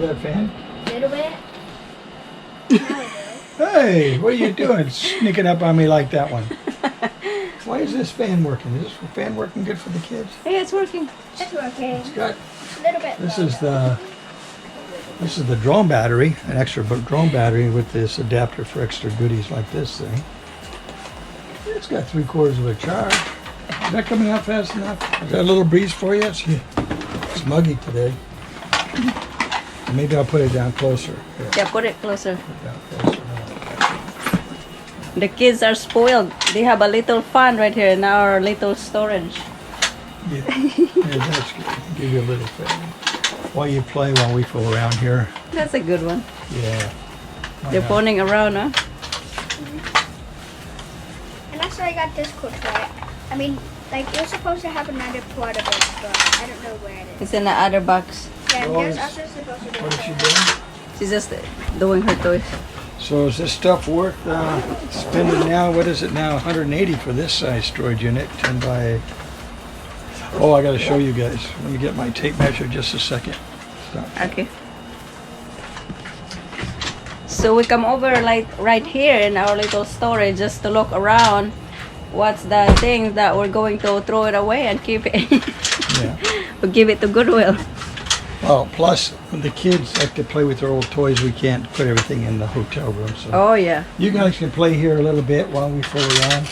that fan? A little bit. Hey, what are you doing? Sneaking up on me like that one. Why is this fan working? Is this fan working good for the kids? Hey, it's working. It's working. It's got. A little bit. This is the drone battery, an extra drone battery with this adapter for extra goodies like this thing. It's got 3/4 of a charge. Is that coming out fast enough? Is that a little breeze for you? It's muggy today. Maybe I'll put it down closer. Here. Yeah, put it closer. Put it down closer. The kids are spoiled. They have a little fun right here in our little storage. Yeah, that's good. Give you a little fan while you play while we fool around here. That's a good one. Yeah. They're phoning around, huh? And also I got this cool toy. I mean, like, you're supposed to have another part of it, but I don't know where it is. It's in the other box. Yeah, Oh, there's also supposed to be What is she doing? She's just doing her toys. So is this stuff worth spending now? What is it now? 180 for this size storage unit, 10 by. Oh, I got to show you guys. Let me get my tape measure just a second. Stop. Okay. So we come over like right here in our little storage just to look around. What's the thing that we're going to throw it away and keep it? Yeah. We'll give it to Goodwill. Well, plus when the kids like to play with their old toys, we can't put everything in the hotel room. So Oh yeah. you guys can play here a little bit while we fool around.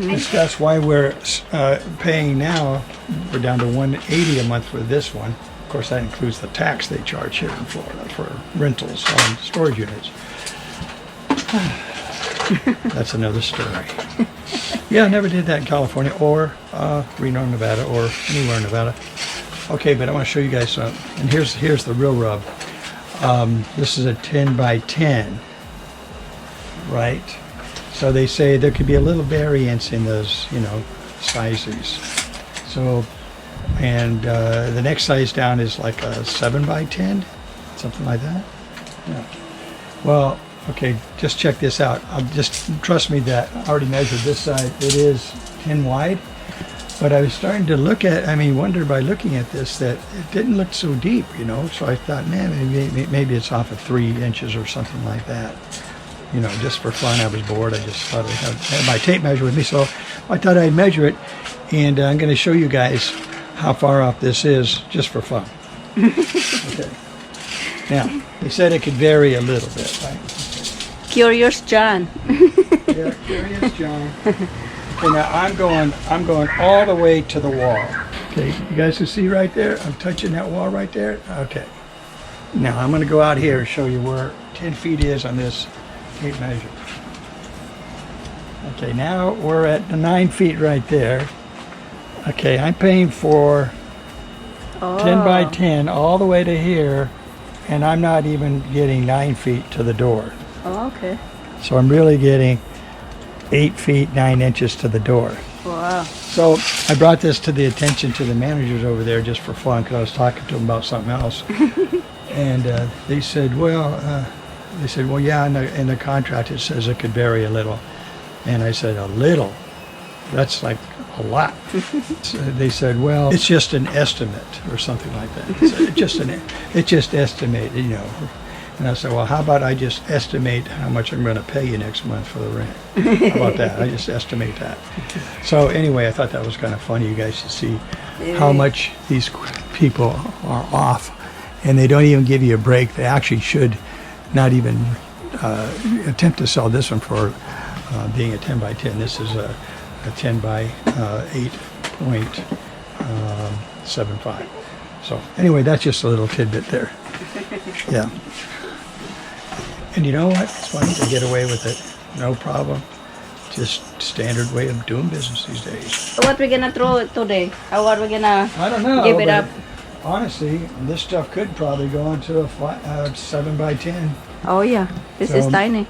Discuss why we're paying now. We're down to $180 a month for this one. Of course, that includes the tax they charge here in Florida for rentals on storage units. That's another story. Yeah, I never did that in California or Reno, Nevada, or anywhere in Nevada. Okay, but I want to show you guys something. And here's the real rub. This is a 10 by 10, right? So they say there could be a little variance in those, sizes. So, and the next size down is like a 7 by 10, something like that. Yeah. Well, okay, just check this out. Just trust me that I already measured this side. It is 10 wide. But I was starting to wonder by looking at this that it didn't look so deep, So I thought, man, maybe it's off of 3 inches or something like that. Just for fun. I was bored. I just thought I had my tape measure with me, so I thought I'd measure it. And I'm going to show you guys how far off this is, just for fun. Okay. Now, they said it could vary a little bit, right? Curious John. Yeah, curious John. Okay, now I'm going all the way to the wall. Okay, you guys can see right there? I'm touching that wall right there. Okay. Now I'm going to go out here and show you where 10 feet is on this tape measure. Okay, now we're at the 9 feet right there. Okay, I'm paying for 10 by 10 all the way to here, and I'm not even getting 9 feet to the door. Oh, okay. So I'm really getting 8 feet 9 inches to the door. Wow. So I brought this to the attention to the managers over there just for fun, because I was talking to them about something else. And they said, well, yeah, in the contract it says it could vary a little. And I said, a little? That's like a lot. So they said, well, it's just an estimate or something like that. It's just estimated, And I said, well, how about I just estimate how much I'm going to pay you next month for the rent? How about that? I just estimate that. So anyway, I thought that was kind of funny, you guys, to see how much these people are off. And they don't even give you a break. They actually should not even attempt to sell this one for being a 10 by 10. This is a 10 by 8.75. So anyway, that's just a little tidbit there. Yeah. And you know what? It's funny to get away with it. No problem. Just standard way of doing business these days. So what we gonna throw today? Or what we gonna I don't know. give it up? Honestly, this stuff could probably go into a 7 by 10. Oh yeah, this is tiny.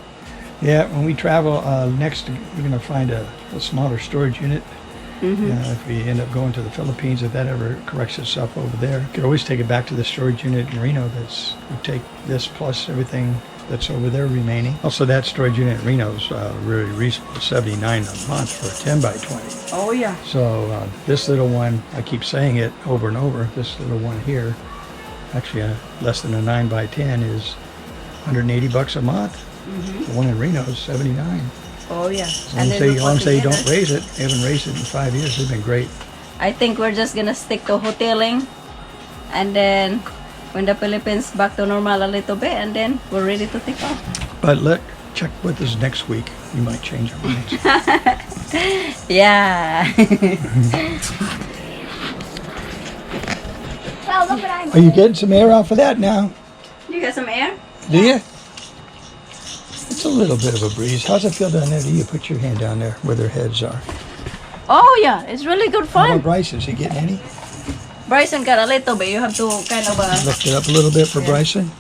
Yeah, when we travel next, we're going to find a smaller storage unit. If we end up going to the Philippines, if that ever corrects itself over there, we could always take it back to the storage unit in Reno. We take this plus everything that's over there remaining. Also, that storage unit in Reno is really reasonable, $79 a month for a 10 by 20. Oh yeah. So this little one, I keep saying it over and over, this little one here actually less than a 9x10 is $180 a month. The one in Reno is $79. Oh yeah. As long as they don't raise it, they haven't raised it in 5 years. They've been great. I think we're just gonna stick to hoteling, and then when the Philippines back to normal a little bit, and then we're ready to take off. But check with us next week. We might change our minds. Yeah. Well, look what I'm Are you getting some air off of that now? You got some air? Do you? It's a little bit of a breeze. How's it feel down there? Do you put your hand down there where their heads are? Oh yeah, it's really good How about fun. Bryce? Is he getting any? Bryson got a little bit. You have to kind of Lift it up a little bit for Bryson.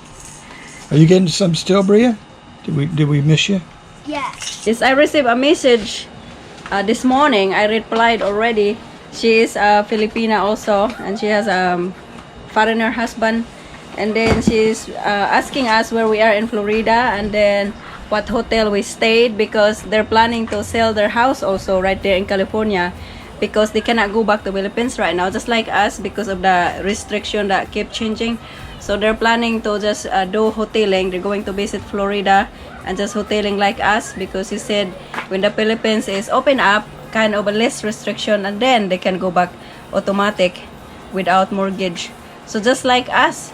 Are you getting some still, Bria? Did we miss you? Yeah. Yes, I received a message this morning. I replied already. She is a Filipina also, and she has a foreigner husband. And then she's asking us where we are in Florida, and then what hotel we stayed, because they're planning to sell their house also right there in California, because they cannot go back to Philippines right now, just like us, because of the restriction that keep changing. So they're planning to just do hoteling. They're going to visit Florida and just hoteling like us, because he said when the Philippines is open up, kind of a less restriction, and then they can go back automatic without mortgage. So just like us,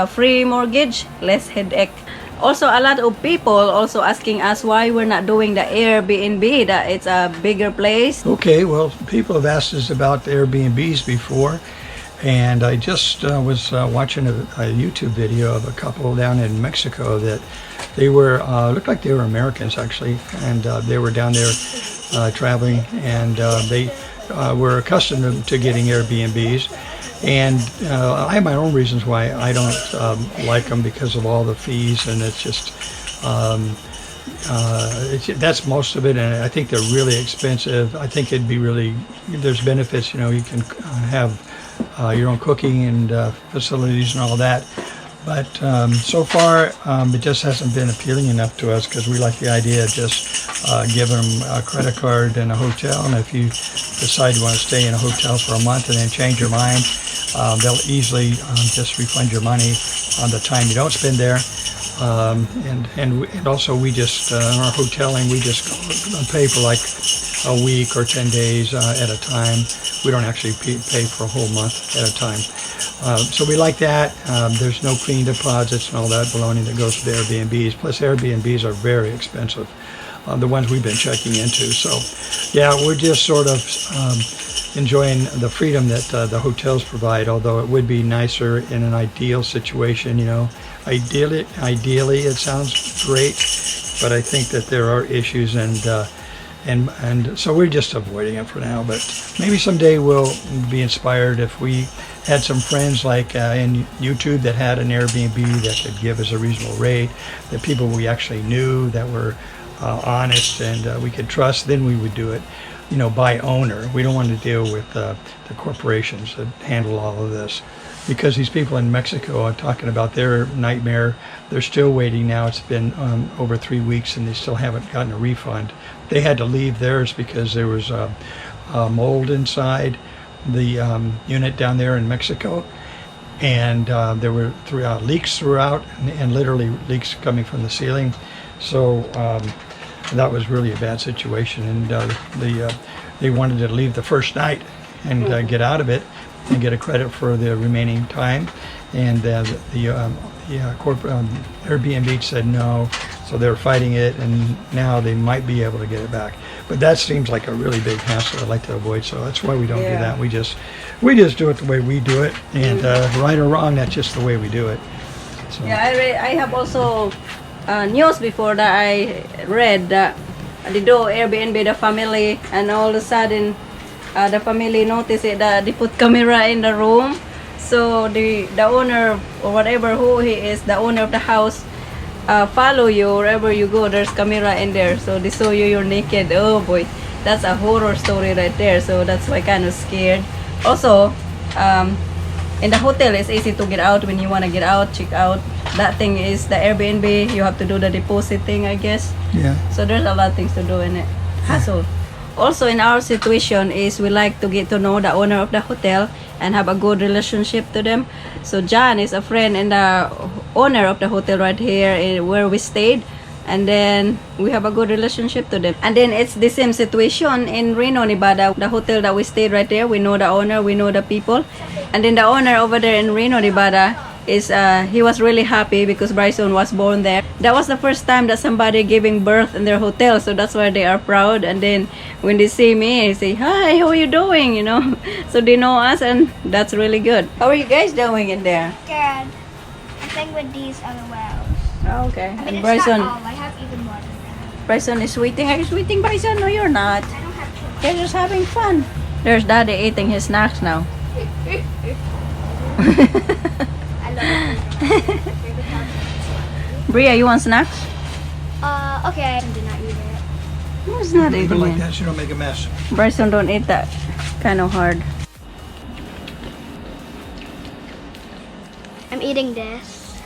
free mortgage, less headache. Also, a lot of people also asking us why we're not doing the Airbnb, that it's a bigger place. Okay, well, people have asked us about the Airbnbs before, and I just was watching a YouTube video of a couple down in Mexico that they were, looked like they were Americans actually, and they were down there traveling, and they were accustomed to getting Airbnbs. And I have my own reasons why I don't like them, because of all the fees, and it's just that's most of it. And I think they're really expensive. I think it'd be really, there's benefits. You can have your own cooking and facilities and all that. But so far, it just hasn't been appealing enough to us, because we like the idea of just giving them a credit card and a hotel. And if you decide you want to stay in a hotel for a month and then change your mind, they'll easily just refund your money on the time you don't spend there. And also we just, in our hoteling, we just pay for like a week or 10 days at a time. We don't actually pay for a whole month at a time. So we like that. There's no clean deposits and all that baloney that goes with Airbnbs. Plus Airbnbs are very expensive, the ones we've been checking into. So yeah, we're just sort of enjoying the freedom that the hotels provide, although it would be nicer in an ideal situation. Ideally it sounds great, but I think that there are issues, and so we're just avoiding it for now. But maybe someday we'll be inspired if we had some friends like in YouTube that had an Airbnb that could give us a reasonable rate, that people we actually knew that were honest and we could trust. Then we would do it, by owner. We don't want to deal with the corporations that handle all of this, because these people in Mexico are talking about their nightmare. They're still waiting now. It's been over 3 weeks, and they still haven't gotten a refund. They had to leave theirs because there was mold inside the unit down there in Mexico, and there were leaks throughout, and literally leaks coming from the ceiling. So that was really a bad situation, and they wanted to leave the first night and get out of it and get a credit for the remaining time, and corporate Airbnb said no, so they were fighting it, and now they might be able to get it back. But that seems like a really big hassle I'd like to avoid, so that's why we don't do that. We just do it the way we do it, and right or wrong, that's just the way we do it. So. Yeah, I have also news before that I read that they do Airbnb the family, and all of a sudden the family noticed it, that they put camera in the room. So the owner, or whatever who he is, the owner of the house, follow you wherever you go. There's camera in there, so they saw you're naked. Oh boy, that's a horror story right there. So that's why kind of scared. Also, in the hotel, it's easy to get out when you want to get out, check out. That thing is the Airbnb. You have to do the deposit thing, I guess. Yeah. So there's a lot of things to do in it. Hassle. also in our situation is we like to get to know the owner of the hotel and have a good relationship to them. So John is a friend and the owner of the hotel right here where we stayed, and then we have a good relationship to them. And then it's the same situation in Reno, Nevada. The hotel that we stayed right there, we know the owner, we know the people. And then the owner over there in Reno, Nevada is he was really happy because Bryson was born there. That was the first time that somebody giving birth in their hotel, so that's why they are proud. And then when they see me, they say, "Hi, how are you doing?" You know, so they know us, and that's really good. How are you guys doing in there? Good. I'm playing with these other whales. Oh, okay. I mean, And it's Bryson, not all. I have even more than that. Bryson is waiting. Are you waiting, Bryson? No, you're not. I don't have too much. They're just having fun. There's Daddy eating his snacks now. I love it. Bria, you want snacks? Okay. I do not eat it. Who's not Leave it eating like it? that so you don't make a mess. Bryson don't eat that kind of hard. I'm eating this.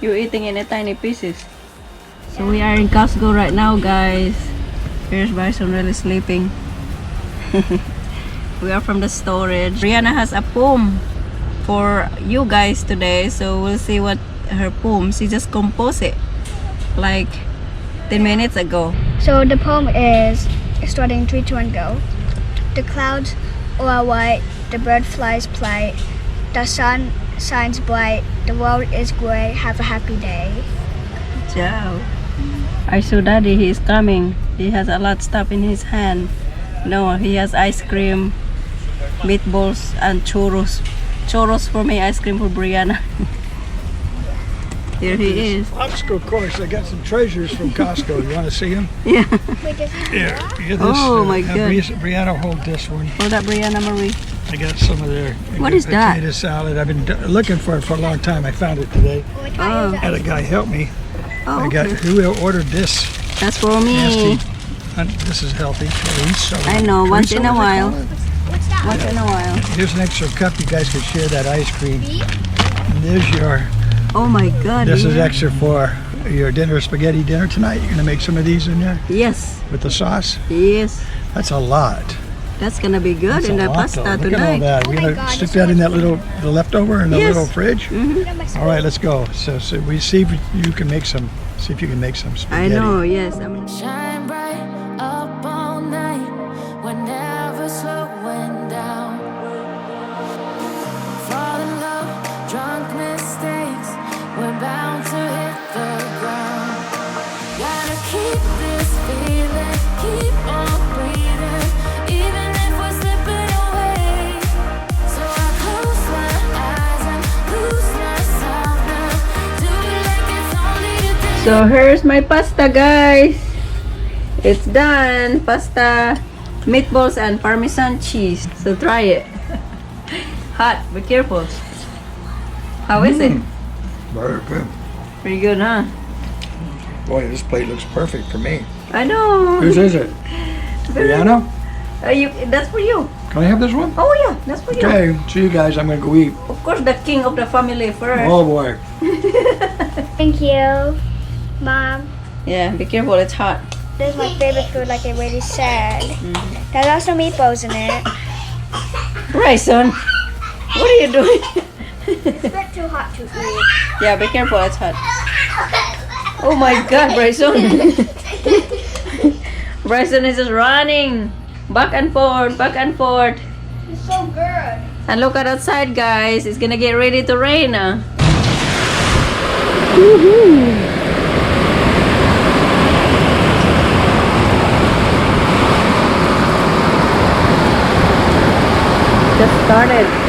You're eating in a tiny pieces. So we are in Costco right now, guys. Here's Bryson really sleeping. We are from the storage. Brianna has a poem for you guys today, so we'll see what her poem. She just composed it like 10 minutes ago. So the poem is starting 3, 2, 1, go. The clouds are white, the bird flies polite, the sun shines bright, the world is gray, have a happy day. Ciao. I saw Daddy, he is coming. He has a lot of stuff in his hand. No, he has ice cream, meatballs, and churros. Churros for me, ice cream for Brianna. Here he is. Obstacle course. I got some treasures from Costco. You want to see them? Yeah. Wait, does he Here, do that? here this, Oh, my God. Brianna, hold this one. Hold up, Brianna Marie. I got some of their What is that? potato salad. I've been looking for it for a long time. I found it today. Which Oh. one is Had a that? guy help me. Oh, I got okay. who ordered this. That's for me. Nasty. This is healthy. Chorizo. I know, once in a Chorizo, what they while. call it? What's that? Once in a while. Here's an extra cup. You guys could share that ice cream. Beef? And there's your. Oh my God. This is yeah. extra for your dinner, spaghetti dinner tonight. You're gonna make some of these in there Yes. with the sauce. Yes. That's a lot. That's gonna be good That's in a the lot, pasta though. Look at all tonight. that. Oh We're my gonna God, stick this that in that looks little, the leftover in the Yes. little fridge. Mhm. Put on my All right, let's go. So we see if you can make some. See if you can make some I spaghetti. know, yes. I mean, Shine bright up all night, we're never slowing down. Fall in love, drunk mistakes, we're bound to hit the ground. Gotta keep this feeling, keep on breathing, even if we're slipping away. So I close my eyes and lose myself now. Do it like it's only today. so here's my pasta, guys. It's done. Pasta, meatballs, and Parmesan cheese. So try it. Hot. Be careful. How is it? Very good. Pretty good, huh? Boy, this plate looks perfect for me. I know. Whose is it? Brianna? That's for you. Can I have this one? Oh yeah, that's for you. Okay, see you guys. I'm gonna go eat. Of course, the king of the family first. Oh boy. Thank you, Mom. Yeah, be careful. It's hot. This is my favorite food, like I already said. There's also meatballs in it. Bryson, what are you doing? It's not too hot to eat. Yeah, be careful. It's hot. Oh my God, Bryson. Bryson is just running back and forth, back and forth. It's so good. And look at outside, guys. It's gonna get ready to rain. Just started.